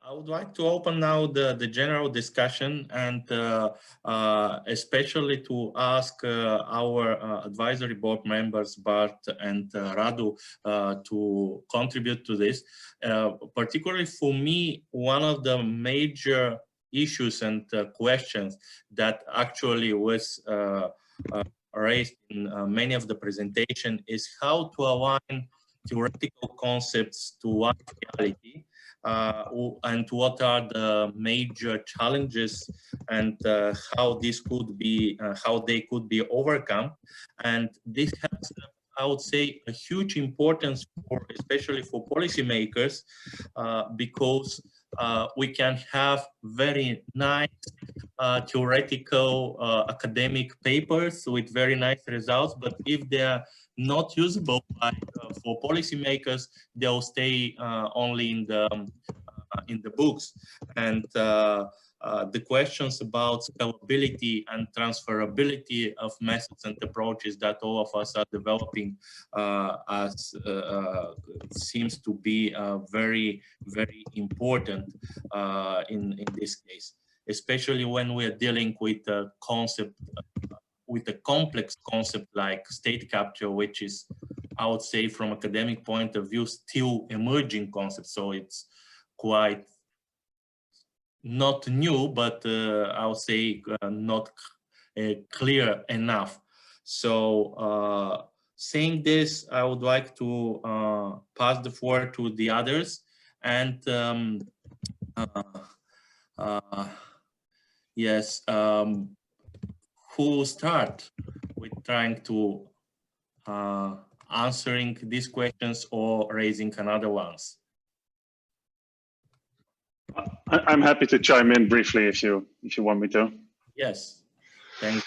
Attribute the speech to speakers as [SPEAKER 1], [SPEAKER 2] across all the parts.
[SPEAKER 1] I would like to open now the general discussion and especially to ask our advisory board members, Bart and Radu, to contribute to this. Particularly for me, one of the major issues and questions that actually was raised in many of the presentation is how to align theoretical concepts to one reality. And what are the major challenges and how this could be, how they could be overcome. And this has, I would say, a huge importance for, especially for policymakers, because we can have very nice theoretical academic papers with very nice results, but if they are not usable by, for policymakers, they'll stay only in the books. And the questions about scalability and transferability of methods and approaches that all of us are developing seems to be very, very important in this case, especially when we are dealing with a concept, with a complex concept like state capture, which is, I would say, from academic point of view, still emerging concept. So it's quite not new, but I would say not clear enough. So saying this, I would like to pass the floor to the others, and yes, who will start with trying to answering these questions or raising another ones?
[SPEAKER 2] I'm happy to chime in briefly if you want me to.
[SPEAKER 1] Yes, thanks.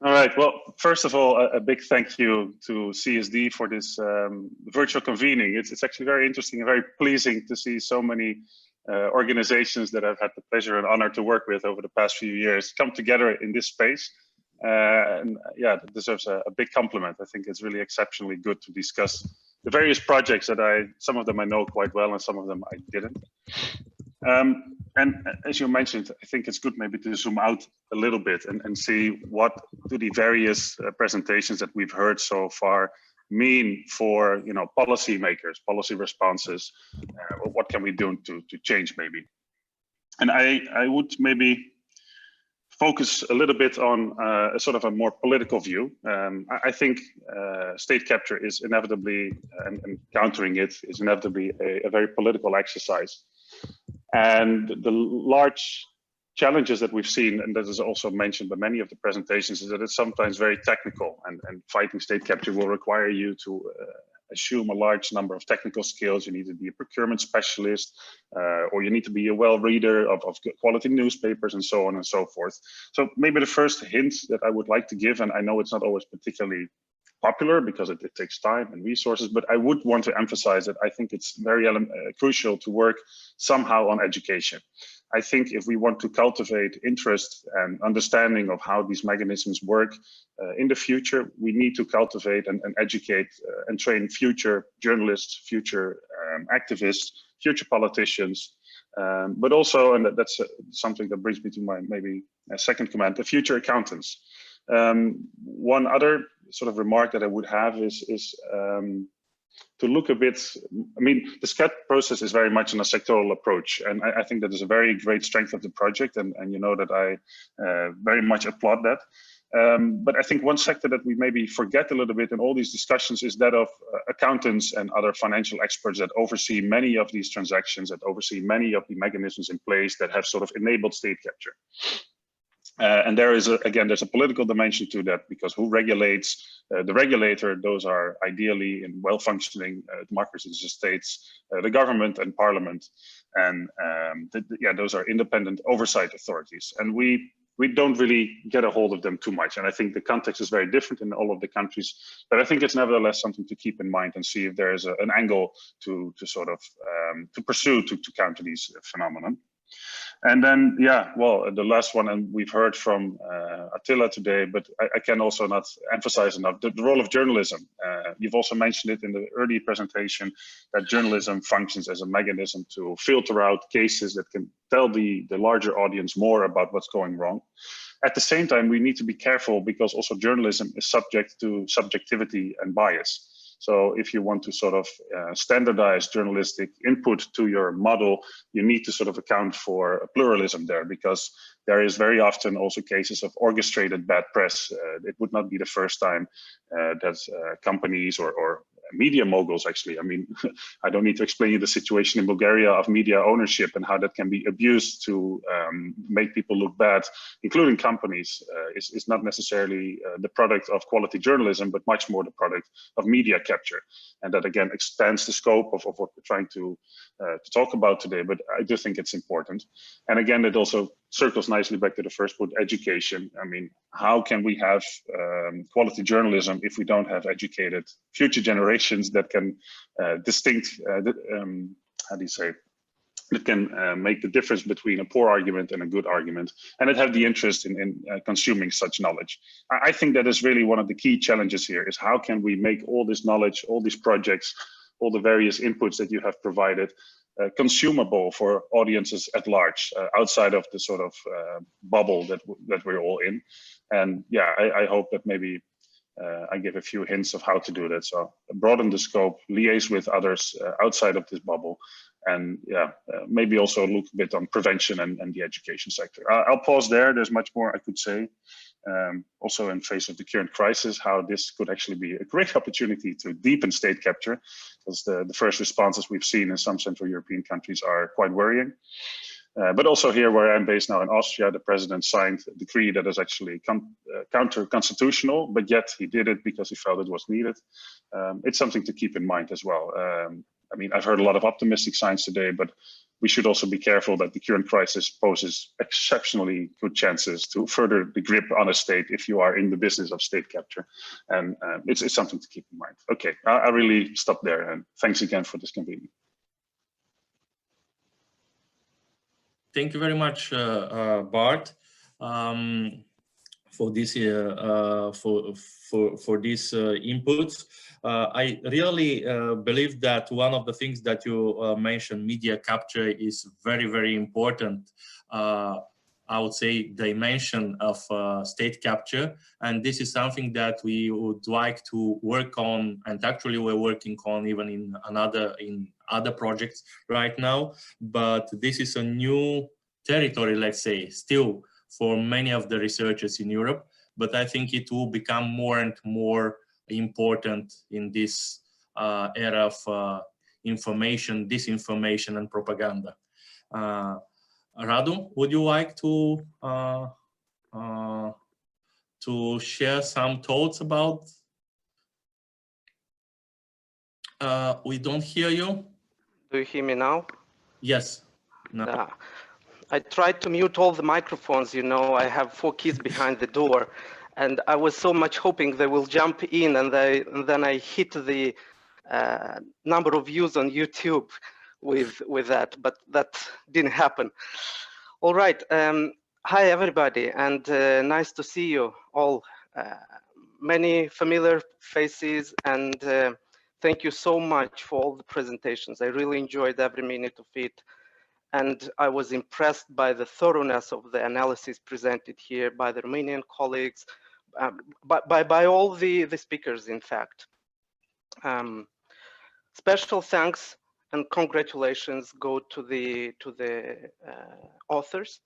[SPEAKER 2] All right. Well, first of all, a big thank you to CSD for this virtual convening. It's actually very interesting and very pleasing to see so many organizations that I've had the pleasure and honor to work with over the past few years come together in this space. And yeah, it deserves a big compliment. I think it's really exceptionally good to discuss the various projects that some of them I know quite well and some of them I didn't. And as you mentioned, I think it's good maybe to zoom out a little bit and see what do the various presentations that we've heard so far mean for, you know, policymakers, policy responses. What can we do to change maybe? And I would maybe focus a little bit on a sort of a more political view. I think state capture is inevitably, and countering it is inevitably a very political exercise. And the large challenges that we've seen, and that is also mentioned by many of the presentations, is that it's sometimes very technical, and fighting state capture will require you to assume a large number of technical skills. You need to be a procurement specialist, or you need to be a well reader of good quality newspapers and so on and so forth. So maybe the first hint that I would like to give, and I know it's not always particularly popular because it takes time and resources, but I would want to emphasize that I think it's very crucial to work somehow on education. I think if we want to cultivate interest and understanding of how these mechanisms work in the future, we need to cultivate and educate and train future journalists, future activists, future politicians, but also, and that's something that brings me to my maybe second comment, the future accountants. One other sort of remark that I would have is to look a bit, I mean, the SCAT process is very much in a sectoral approach, and I think that is a very great strength of the project, and you know that I very much applaud that. But I think one sector that we maybe forget a little bit in all these discussions is that of accountants and other financial experts that oversee many of these transactions, that oversee many of the mechanisms in place that have sort of enabled state capture. And there is, again, there's a political dimension to that, because who regulates the regulator? Those are ideally in well-functioning democracies, the states, the government and parliament. And yeah, those are independent oversight authorities. And we don't really get a hold of them too much. And I think the context is very different in all of the countries, but I think it's nevertheless something to keep in mind and see if there is an angle to sort of to pursue to counter these phenomena. And then, yeah, well, the last one, and we've heard from Attila today, but I can also not emphasize enough the role of journalism. You've also mentioned it in the early presentation that journalism functions as a mechanism to filter out cases that can tell the larger audience more about what's going wrong. At the same time, we need to be careful because also journalism is subject to subjectivity and bias. So if you want to sort of standardize journalistic input to your model, you need to sort of account for pluralism there, because there is very often also cases of orchestrated bad press. It would not be the first time that companies or media moguls, actually, I mean, I don't need to explain you the situation in Bulgaria of media ownership and how that can be abused to make people look bad, including companies, is not necessarily the product of quality journalism, but much more the product of media capture. And that again expands the scope of what we're trying to talk about today, but I do think it's important. And again, it also circles nicely back to the first point, education. I mean, how can we have quality journalism if we don't have educated future generations that can how do you say, that can make the difference between a poor argument and a good argument, and that have the interest in consuming such knowledge. I think that is really one of the key challenges here, is how can we make all this knowledge, all these projects, all the various inputs that you have provided consumable for audiences at large, outside of the sort of bubble that we're all in. And yeah, I hope that maybe I give a few hints of how to do that. So broaden the scope, liaise with others outside of this bubble, and yeah, maybe also look a bit on prevention and the education sector. I'll pause there. There's much more I could say. Also in face of the current crisis, how this could actually be a great opportunity to deepen state capture, because the first responses we've seen in some Central European countries are quite worrying. But also here where I'm based now in Austria, the president signed a decree that is actually counter-constitutional, but yet he did it because he felt it was needed. It's something to keep in mind as well. I mean, I've heard a lot of optimistic signs today, but we should also be careful that the current crisis poses exceptionally good chances to further the grip on a state if you are in the business of state capture. And it's something to keep in mind. Okay, I really stop there, and thanks again for this convening.
[SPEAKER 1] Thank you very much, Bart, for this for these inputs. I really believe that one of the things that you mentioned, media capture, is very, very important. I would say dimension of state capture, and this is something that we would like to work on, and actually we're working on even in other projects right now. But this is a new territory, let's say, still for many of the researchers in Europe, but I think it will become more and more important in this era of information, disinformation, and propaganda. Radu, would you like to share some thoughts about? We don't hear you.
[SPEAKER 3] Do you hear me now?
[SPEAKER 1] Yes. No.
[SPEAKER 3] I tried to mute all the microphones. You know, I have 4 kids behind the door, and I was so much hoping they will jump in, and then I hit the number of views on YouTube with that, but that didn't happen. All right. Hi, everybody, and nice to see you all. Many familiar faces, and thank you so much for all the presentations. I really enjoyed every minute of it. And I was impressed by the thoroughness of the analysis presented here by the Romanian colleagues, by all the speakers, in fact. Special thanks and congratulations go to the authors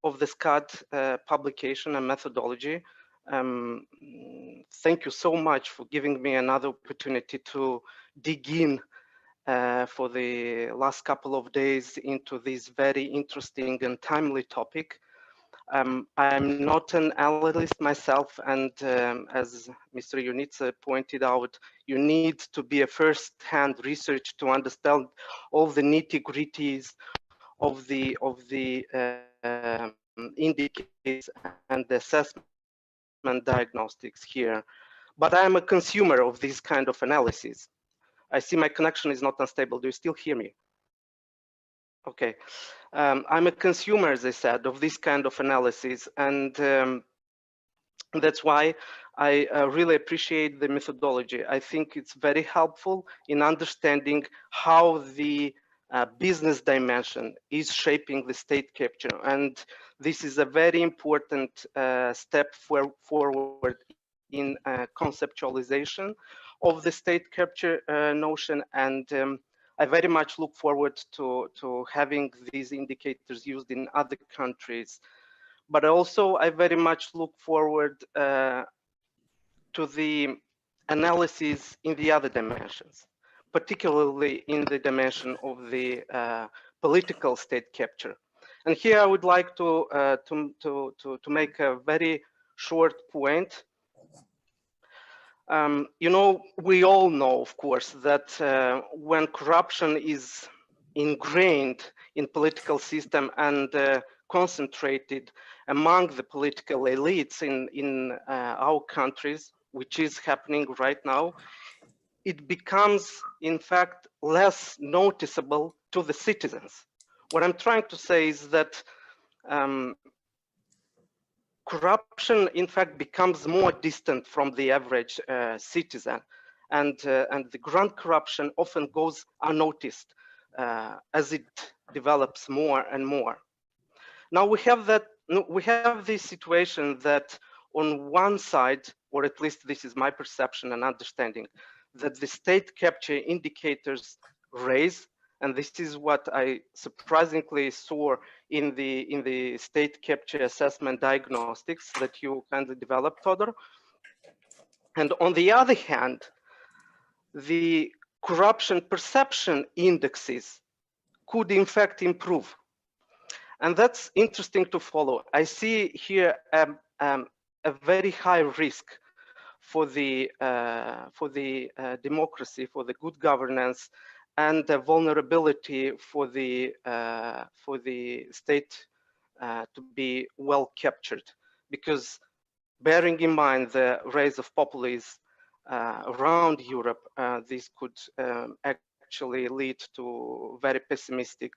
[SPEAKER 3] of the SCAD publication and methodology. Thank you so much for giving me another opportunity to dig in for the last couple of days into this very interesting and timely topic. I'm not an analyst myself, and as Mr. Ioniță pointed out, you need to be a first-hand researcher to understand all the nitty-gritties of the indicators and the assessment diagnostics here. But I am a consumer of this kind of analysis. I see my connection is not unstable. Do you still hear me? Okay. I'm a consumer, as I said, of this kind of analysis, and that's why I really appreciate the methodology. I think it's very helpful in understanding how the business dimension is shaping the state capture. And this is a very important step forward in conceptualization of the state capture notion. And I very much look forward to having these indicators used in other countries. But also, I very much look forward to the analysis in the other dimensions, particularly in the dimension of the political state capture. And here I would like to make a very short point. You know, we all know, of course, that when corruption is ingrained in political system and concentrated among the political elites in our countries, which is happening right now, it becomes, in fact, less noticeable to the citizens. What I'm trying to say is that corruption, in fact, becomes more distant from the average citizen, and the grand corruption often goes unnoticed as it develops more and more. Now we have this situation that on one side, or at least this is my perception and understanding, that the state capture indicators raise, and this is what I surprisingly saw in the state capture assessment diagnostics that you kindly developed, Todor. And on the other hand, the corruption perception indexes could in fact improve. And that's interesting to follow. I see here a very high risk for the democracy, for the good governance, and the vulnerability for the state to be well captured. Because bearing in mind the rise of populism around Europe, this could actually lead to very pessimistic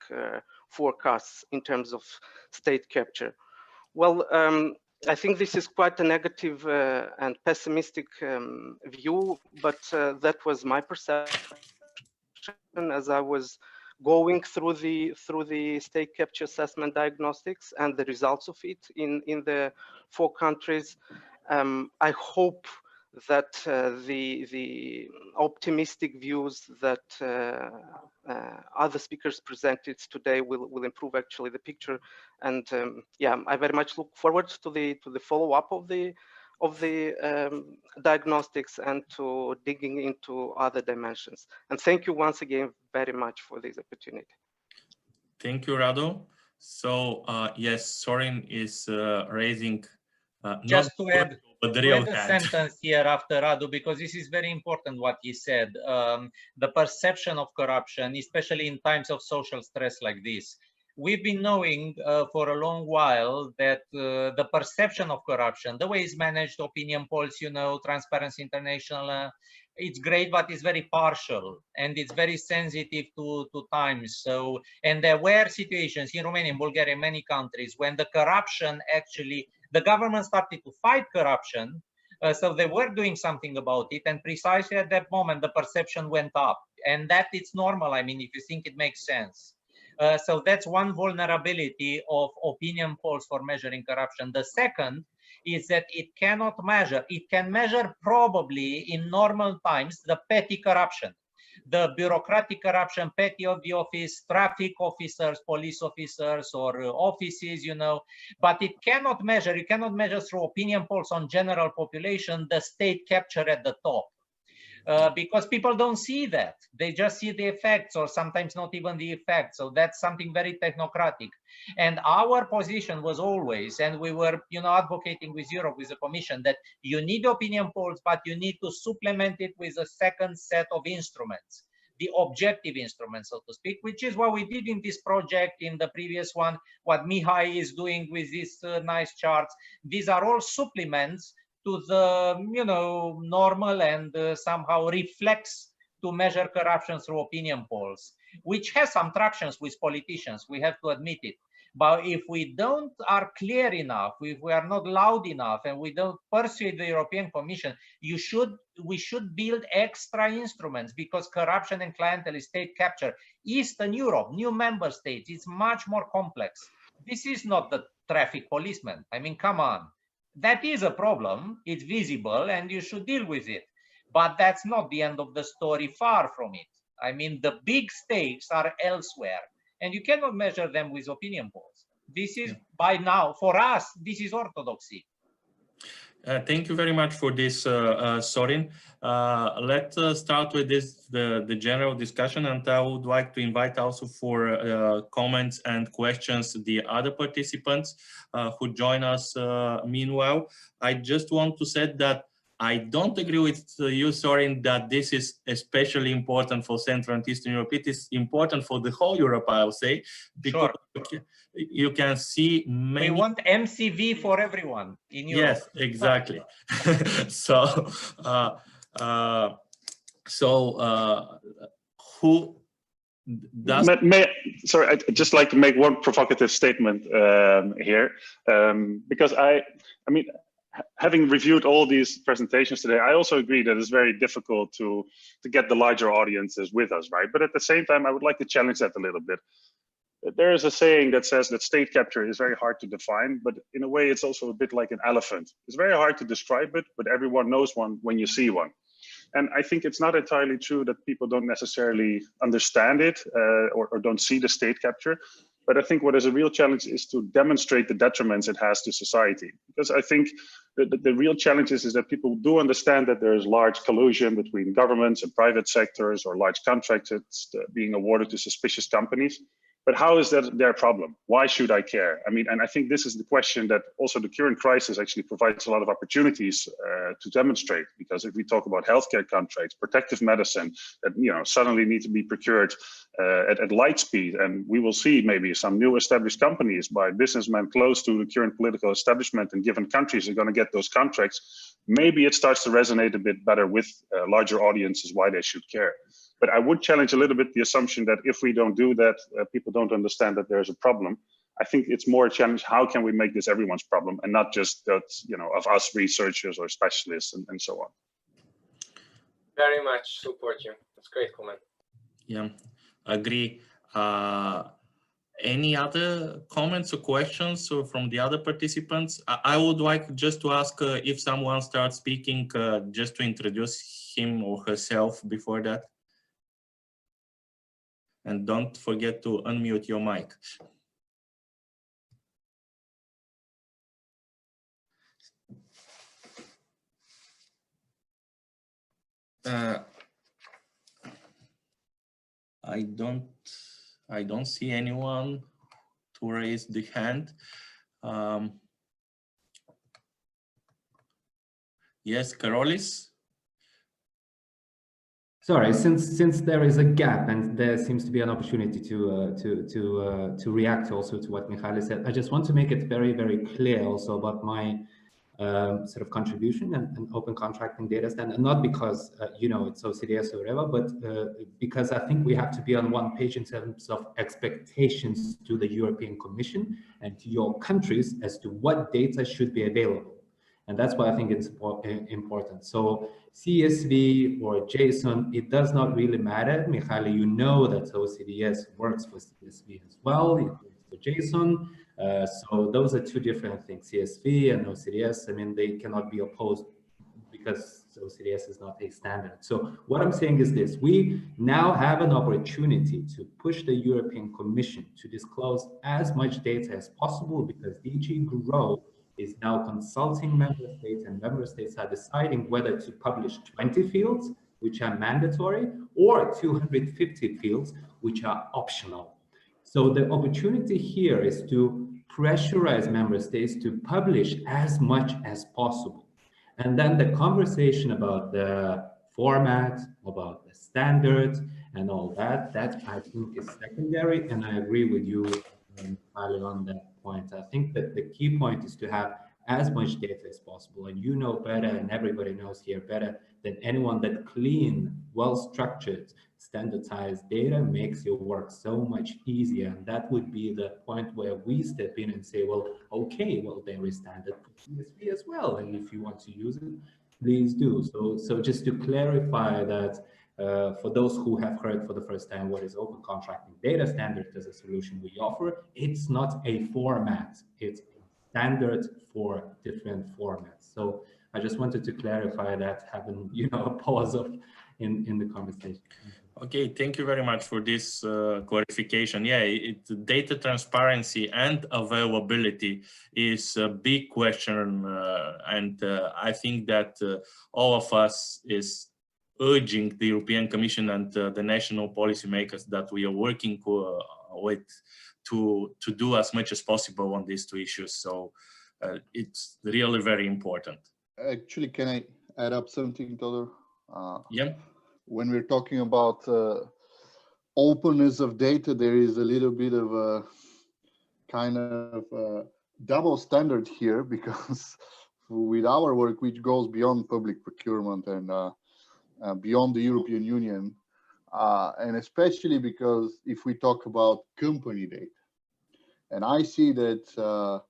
[SPEAKER 3] forecasts in terms of state capture. Well, I think this is quite a negative and pessimistic view, but that was my perception as I was going through the state capture assessment diagnostics and the results of it in the 4 countries. I hope that the optimistic views that other speakers presented today will improve actually the picture. And yeah, I very much look forward to the follow-up of the diagnostics and to digging into other dimensions. And thank you once again very much for this opportunity.
[SPEAKER 1] Thank you, Radu. So yes, Sorin is raising
[SPEAKER 4] just to add,
[SPEAKER 1] a
[SPEAKER 4] sentence here after Radu, because this is very important what he said. The perception of corruption, especially in times of social stress like this. We've been knowing for a long while that the perception of corruption, the way it's managed, opinion polls, you know, Transparency International, it's great, but it's very partial and it's very sensitive to times. So, and there were situations in Romania, in Bulgaria, many countries, when the corruption actually, the government started to fight corruption. So they were doing something about it, and precisely at that moment, the perception went up, and that it's normal. I mean, if you think it makes sense. So that's one vulnerability of opinion polls for measuring corruption. The second is that it cannot measure. It can measure probably in normal times the petty corruption, the bureaucratic corruption, petty of the office, traffic officers, police officers, or offices, you know, but it cannot measure, you cannot measure through opinion polls on general population the state capture at the top. Because people don't see that. They just see the effects, or sometimes not even the effects. So that's something very technocratic. And our position was always, and we were, you know, advocating with Europe, with the Commission, that you need opinion polls, but you need to supplement it with a second set of instruments, the objective instruments, so to speak, which is what we did in this project, in the previous one, what Mihai is doing with these nice charts. These are all supplements to the, you know, normal and somehow reflects to measure corruption through opinion polls, which has some tractions with politicians, we have to admit it. But if we don't are clear enough, if we are not loud enough, and we don't persuade the European Commission, we should build extra instruments, because corruption and clienteling, state capture, Eastern Europe, new member states, it's much more complex. This is not the traffic policeman. I mean, come on. That is a problem. It's visible, and you should deal with it. But that's not the end of the story, far from it. I mean, the big stakes are elsewhere, and you cannot measure them with opinion polls. This is, by now, for us, this is orthodoxy.
[SPEAKER 1] Thank you very much for this, Sorin. Let's start with the general discussion, and I would like to invite also for comments and questions the other participants who join us meanwhile. I just want to say that I don't agree with you, Sorin, that this is especially important for Central and Eastern Europe. It is important for the whole Europe, I would say, because
[SPEAKER 4] sure.
[SPEAKER 1] You can see many.
[SPEAKER 4] We want MCV for everyone in Europe.
[SPEAKER 1] Yes, exactly. So, who does?
[SPEAKER 2] Sorry, I'd just like to make one provocative statement here, because I mean, having reviewed all these presentations today, I also agree that it's very difficult to get the larger audiences with us, right? But at the same time, I would like to challenge that a little bit. There is a saying that says that state capture is very hard to define, but in a way, it's also a bit like an elephant. It's very hard to describe it, but everyone knows one when you see one. And I think it's not entirely true that people don't necessarily understand it or don't see the state capture. But I think what is a real challenge is to demonstrate the detriments it has to society. Because I think the real challenge is that people do understand that there is large collusion between governments and private sectors, or large contracts being awarded to suspicious companies. But how is that their problem? Why should I care? I mean, and I think this is the question that also the current crisis actually provides a lot of opportunities to demonstrate. Because if we talk about healthcare contracts, protective medicine that suddenly need to be procured at light speed, and we will see maybe some new established companies by businessmen close to the current political establishment and given countries are going to get those contracts. Maybe it starts to resonate a bit better with larger audiences why they should care. But I would challenge a little bit the assumption that if we don't do that, people don't understand that there's a problem. I think it's more a challenge, how can we make this everyone's problem and not just that, of us researchers or specialists and so on.
[SPEAKER 5] Very much support you. That's a great comment.
[SPEAKER 1] Yeah, agree. Any other comments or questions from the other participants? I would like just to ask if someone starts speaking, just to introduce him or herself before that. And don't forget to unmute your mic. I don't see anyone to raise the hand. Yes, Karolis.
[SPEAKER 6] Sorry, since there is a gap and there seems to be an opportunity to react also to what Mihaly said, I just want to make it very, very clear also about my sort of contribution and open contracting data standard, not because it's OCDS or whatever, but because I think we have to be on one page in terms of expectations to the European Commission and to your countries as to what data should be available. And that's why I think it's important. So CSV or JSON, it does not really matter. Mihaly, you know that OCDS works for CSV as well, it works for JSON. So those are two different things, CSV and OCDS. I mean, they cannot be opposed because OCDS is not a standard. So what I'm saying is this: we now have an opportunity to push the European Commission to disclose as much data as possible, because DG GROW is now consulting member states, and member states are deciding whether to publish 20 fields, which are mandatory, or 250 fields, which are optional. So the opportunity here is to pressurize member states to publish as much as possible. And then the conversation about the format, about the standards and all that, that I think is secondary. And I agree with you, Ali, on that point. I think that the key point is to have as much data as possible. And you know better, and everybody knows here better, then anyone that clean, well-structured, standardized data makes your work so much easier. And that would be the point where we step in and say, well, okay, well, there is standard for CSV as well. And if you want to use it, please do. So just to clarify that, for those who have heard for the first time what is open contracting data standard as a solution we offer, it's not a format, it's a standard for different formats. So I just wanted to clarify that, having a pause in the conversation.
[SPEAKER 1] Okay, thank you very much for this clarification. Yeah, data transparency and availability is a big question, and I think that all of us is urging the European Commission and the national policymakers that we are working with to do as much as possible on these two issues. So it's really very important.
[SPEAKER 7] Actually, can I add up something, Todor?
[SPEAKER 1] Yeah.
[SPEAKER 7] When we're talking about openness of data, there is a little bit of a kind of double standard here, because with our work, which goes beyond public procurement and beyond the European Union, and especially because if we talk about company data, and I see that,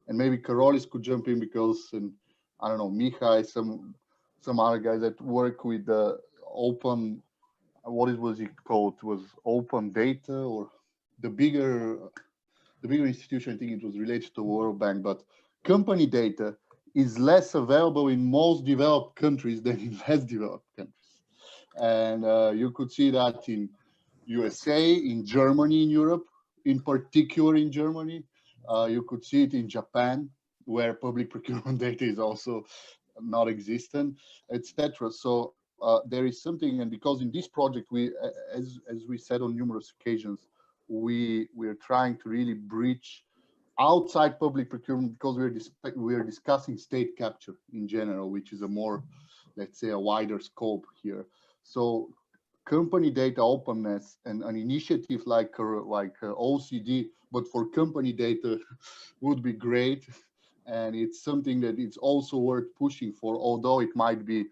[SPEAKER 7] and maybe Karolis could jump in, because, and I don't know, Mihai, some other guys that work with the open, what was it called? It was open data, or the bigger institution, I think it was related to World Bank, but company data is less available in most developed countries than in less developed countries. And you could see that in USA, in Germany, in Europe, in particular in Germany. You could see it in Japan, where public procurement data is also not existent, etc. So there is something, and because in this project, we, as we said on numerous occasions, we are trying to really breach outside public procurement, because we are discussing state capture in general, which is a more, let's say, a wider scope here. So company data openness and an initiative like OCD, but for company data would be great. And it's something that it's also worth pushing for, although it might be,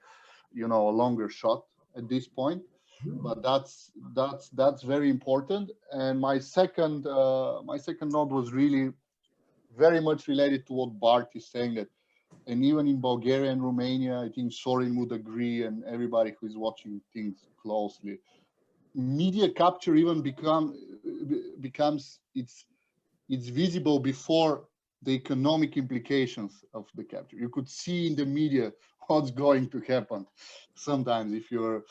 [SPEAKER 7] a longer shot at this point. But that's very important. And my second note was really very much related to what Bart is saying, that, and even in Bulgaria and Romania, I think Sorin would agree, and everybody who is watching things closely, media capture even becomes it's visible before the economic implications of the capture. You could see in the media what's going to happen sometimes if you're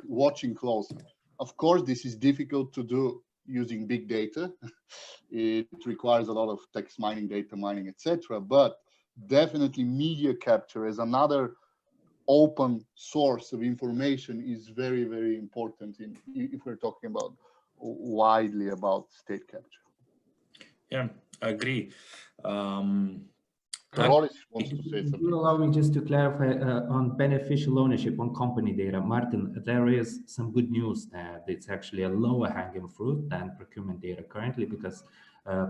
[SPEAKER 7] watching closely. Of course, this is difficult to do using big data. It requires a lot of text mining, data mining, etc. But definitely media capture as another open source of information is very, very important if we're talking about widely about state capture.
[SPEAKER 1] Yeah, I agree.
[SPEAKER 7] Karolis wants to say something.
[SPEAKER 6] You allow me just to clarify on beneficial ownership on company data. Martin, there is some good news that it's actually a lower hanging fruit than procurement data currently, because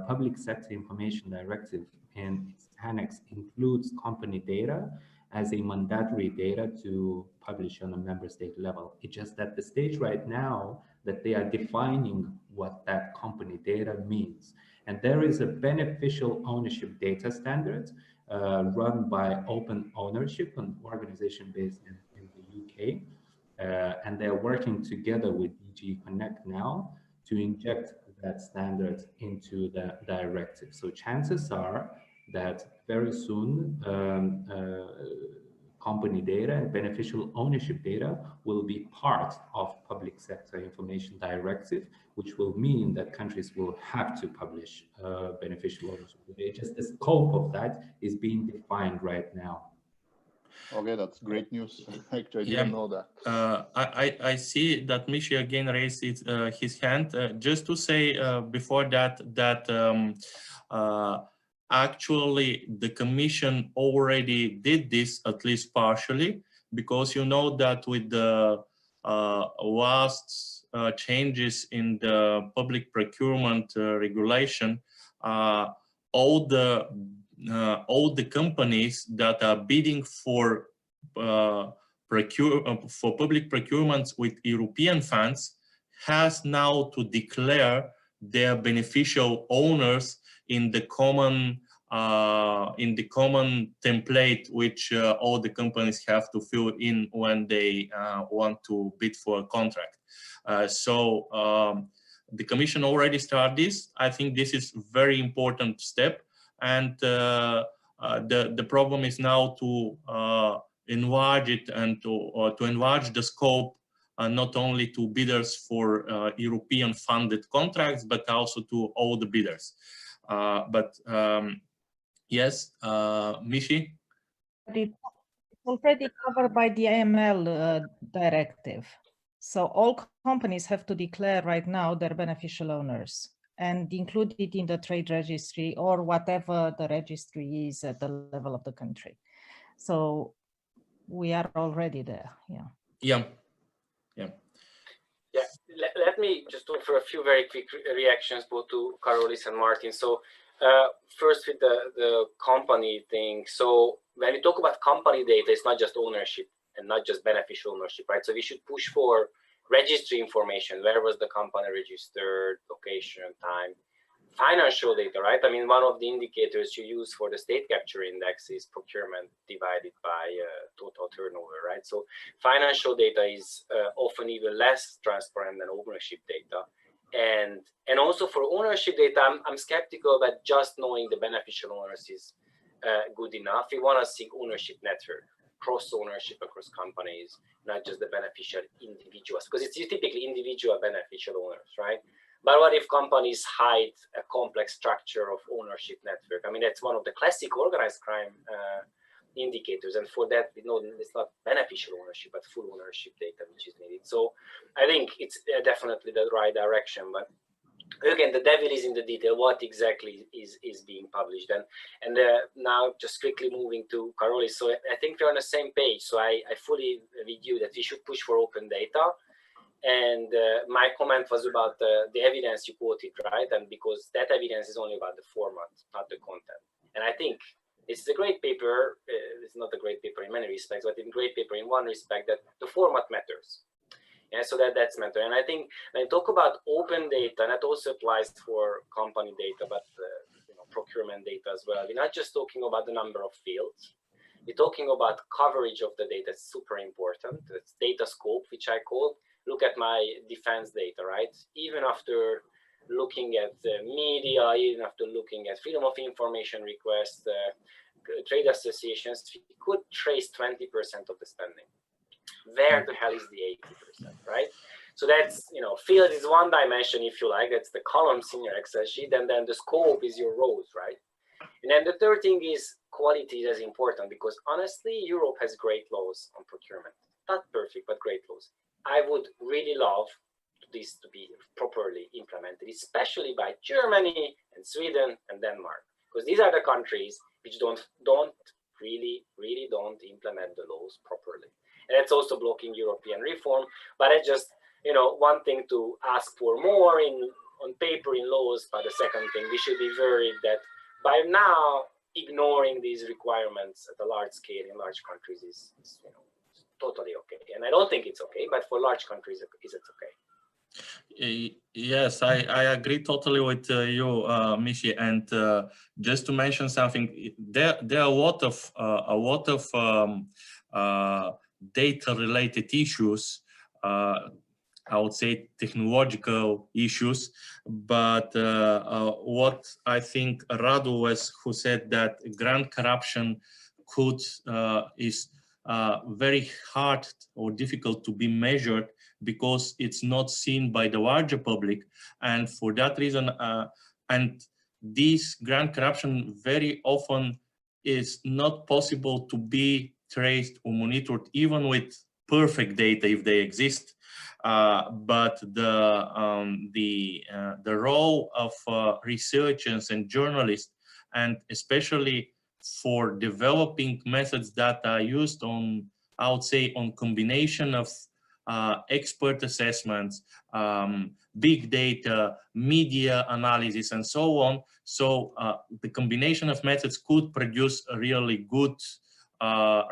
[SPEAKER 6] Public Sector Information Directive in its annex includes company data as a mandatory data to publish on a member state level. It's just that the stage right now that they are defining what that company data means. And there is a beneficial ownership data standard run by Open Ownership, an organization based in the UK. And they're working together with DG Connect now to inject that standard into the directive. So chances are that very soon company data and beneficial ownership data will be part of Public Sector Information Directive, which will mean that countries will have to publish beneficial ownership data. Just the scope of that is being defined right now.
[SPEAKER 7] Okay, that's great news. Actually, I didn't know that.
[SPEAKER 1] I see that Mishi again raised his hand. Just to say before that, actually the Commission already did this, at least partially, because you know that with the last changes in the public procurement regulation, all the companies that are bidding for for public procurements with European funds has now to declare their beneficial owners in the common template which all the companies have to fill in when they want to bid for a contract. The Commission already started this. I think this is a very important step, and the problem is now to enlarge it and to enlarge the scope not only to bidders for European funded contracts, but also to all the bidders. Yes, Mishi?
[SPEAKER 8] It's already covered by the AML directive. So all companies have to declare right now their beneficial owners and include it in the trade registry or whatever the registry is at the level of the country. So we are already there.
[SPEAKER 1] Yeah.
[SPEAKER 5] Let me just offer a few very quick reactions both to Karolis and Martin. So first with the company thing. So when we talk about company data, it's not just ownership and not just beneficial ownership, right? So we should push for registry information. Where was the company registered, location, time, financial data, right? I mean, one of the indicators you use for the state capture index is procurement divided by total turnover, right? So financial data is often even less transparent than ownership data. And also for ownership data, I'm skeptical that just knowing the beneficial owners is good enough. We want to see ownership network, cross ownership across companies, not just the beneficial individuals, because it's typically individual beneficial owners, right? But what if companies hide a complex structure of ownership network? I mean, that's one of the classic organized crime indicators. And for that, we know it's not beneficial ownership, but full ownership data, which is needed. So I think it's definitely the right direction. But again, the devil is in the detail. What exactly is being published? And now just quickly moving to Karolis. So I think we're on the same page. So I fully with you that we should push for open data. And my comment was about the evidence you quoted, right? And because that evidence is only about the format, not the content. And I think it's a great paper. It's not a great paper in many respects, but a great paper in one respect, that the format matters. And so that's matter. And I think when I talk about open data, and that also applies for company data, but procurement data as well. We're not just talking about the number of fields. We're talking about coverage of the data. It's super important. It's data scope, which I call. Look at my defense data, right? Even after looking at the media, even after looking at freedom of information requests, trade associations, we could trace 20% of the spending. Where the hell is the 80%, right? So that's, field is one dimension, if you like, that's the columns in your Excel sheet, and then the scope is your rows, right? And then the third thing is quality is as important, because honestly, Europe has great laws on procurement. Not perfect, but great laws. I would really love this to be properly implemented, especially by Germany and Sweden and Denmark, because these are the countries which don't really don't implement the laws properly. And it's also blocking European reform. But I just, one thing to ask for more on paper in laws, but the second thing, we should be worried that by now ignoring these requirements at a large scale in large countries is totally okay. And I don't think it's okay, but for large countries, is it okay?
[SPEAKER 1] Yes, I agree totally with you, Mishi. And just to mention something, there are a lot of data-related issues. I would say technological issues, but what I think Radu was who said that grant corruption is very hard or difficult to be measured because it's not seen by the larger public, and for that reason, and this grant corruption very often is not possible to be traced or monitored, even with perfect data if they exist. But the role of researchers and journalists, and especially for developing methods that are used on, I would say, on combination of expert assessments, big data, media analysis, and so on. So the combination of methods could produce a really good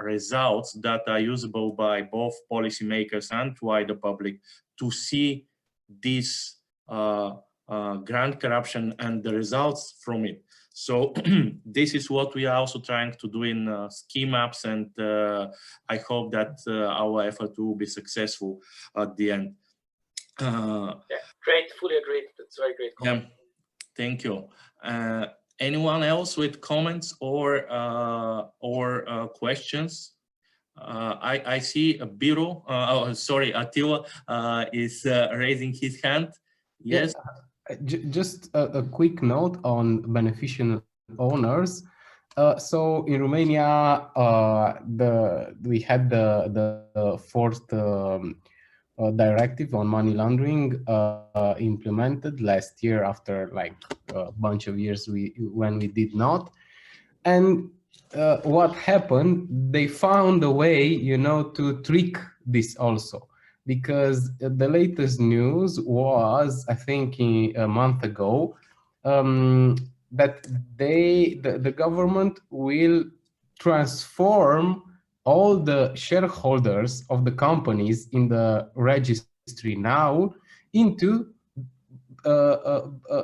[SPEAKER 1] results that are usable by both policymakers and wider public to see this grant corruption and the results from it. So this is what we are also trying to do in ski maps, and I hope that our effort will be successful at the end.
[SPEAKER 5] Yeah, great, fully agreed. That's a very great comment.
[SPEAKER 1] Yeah, thank you. Anyone else with comments or questions? I see Biro, oh, sorry, Attila is raising his hand. Yes.
[SPEAKER 9] Yeah, just a quick note on beneficial owners. So in Romania, we had the fourth directive on money laundering implemented last year after like a bunch of years when we did not. And what happened, they found a way, you know, to trick this also, because the latest news was, I think a month ago, that the government will transform all the shareholders of the companies in the registry now into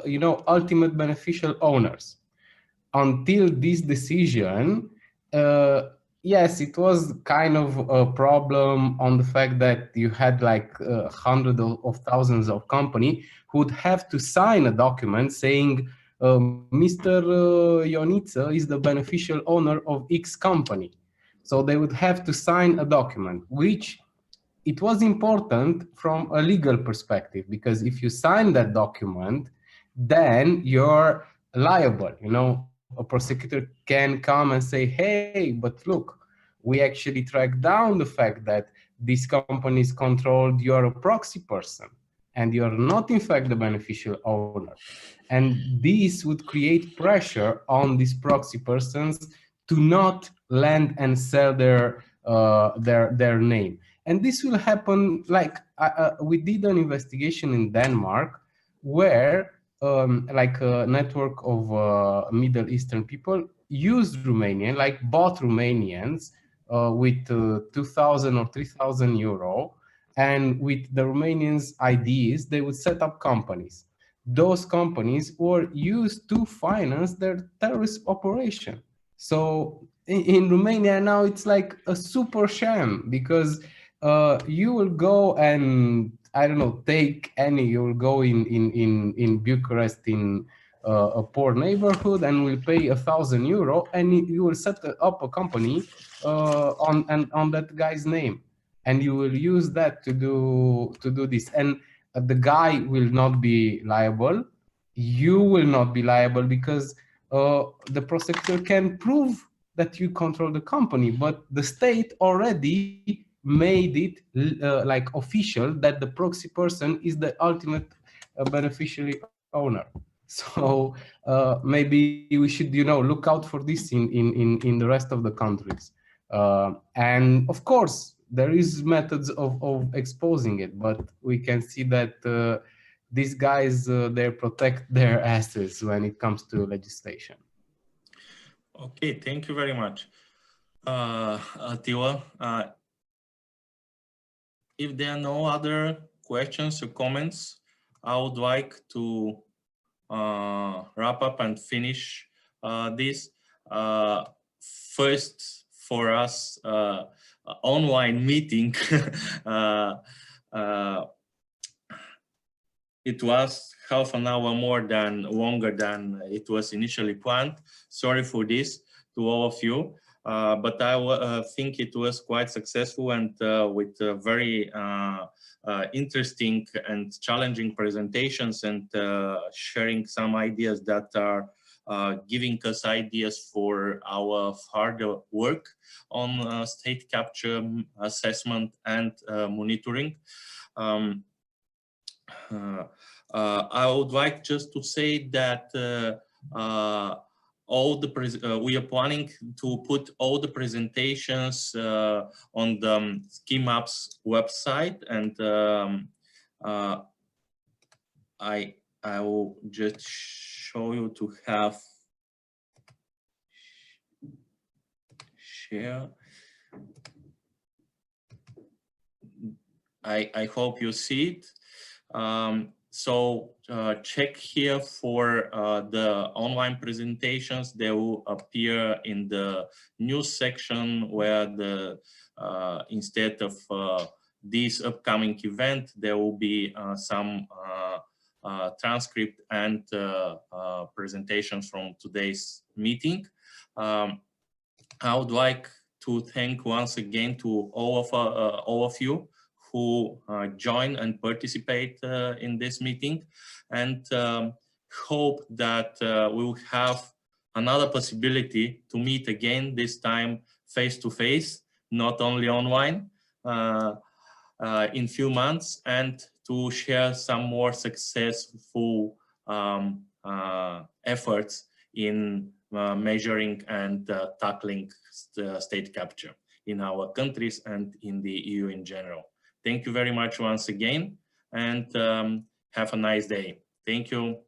[SPEAKER 9] you know, ultimate beneficial owners. Until this decision, yes, it was kind of a problem on the fact that you had like hundreds of thousands of companies who would have to sign a document saying Mr. Ionita is the beneficial owner of X company. So they would have to sign a document, which it was important from a legal perspective, because if you sign that document, then you're liable. You know, a prosecutor can come and say, hey, but look, we actually tracked down the fact that these companies controlled, you're a proxy person and you're not in fact the beneficial owner. And this would create pressure on these proxy persons to not lend and sell their name. And this will happen, like we did an investigation in Denmark where like a network of Middle Eastern people used Romanian, like bought Romanians with 2,000 or 3,000 euro, and with the Romanians' IDs, they would set up companies. Those companies were used to finance their terrorist operation. So in Romania now it's like a super sham, because you will go and, I don't know, you will go in Bucharest in a poor neighborhood and will pay 1,000 euro, and you will set up a company on that guy's name, and you will use that to do this. And the guy will not be liable. You will not be liable, because the prosecutor can prove that you control the company, but the state already made it like official that the proxy person is the ultimate beneficiary owner. So maybe we should, you know, look out for this in the rest of the countries. And of course, there is methods of exposing it, but we can see that these guys, they protect their assets when it comes to legislation.
[SPEAKER 1] Okay, thank you very much, Attila. If there are no other questions or comments, I would like to wrap up and finish this. First, for us, online meeting, it was half an hour longer than it was initially planned. Sorry for this to all of you, but I think it was quite successful, and with very interesting and challenging presentations, and sharing some ideas that are giving us ideas for our further work on state capture assessment and monitoring. I would like just to say that we are planning to put all the presentations on the Ski Maps website, and I will just show you to have share. I hope you see it. So check here for the online presentations. They will appear in the news section where the instead of this upcoming event, there will be some transcript and presentations from today's meeting. I would like to thank once again to all of you who join and participate in this meeting, and hope that we will have another possibility to meet again, this time face to face, not only online, in few months, and to share some more successful efforts in measuring and tackling state capture in our countries and in the EU in general. Thank you very much once again, and have a nice day. Thank you.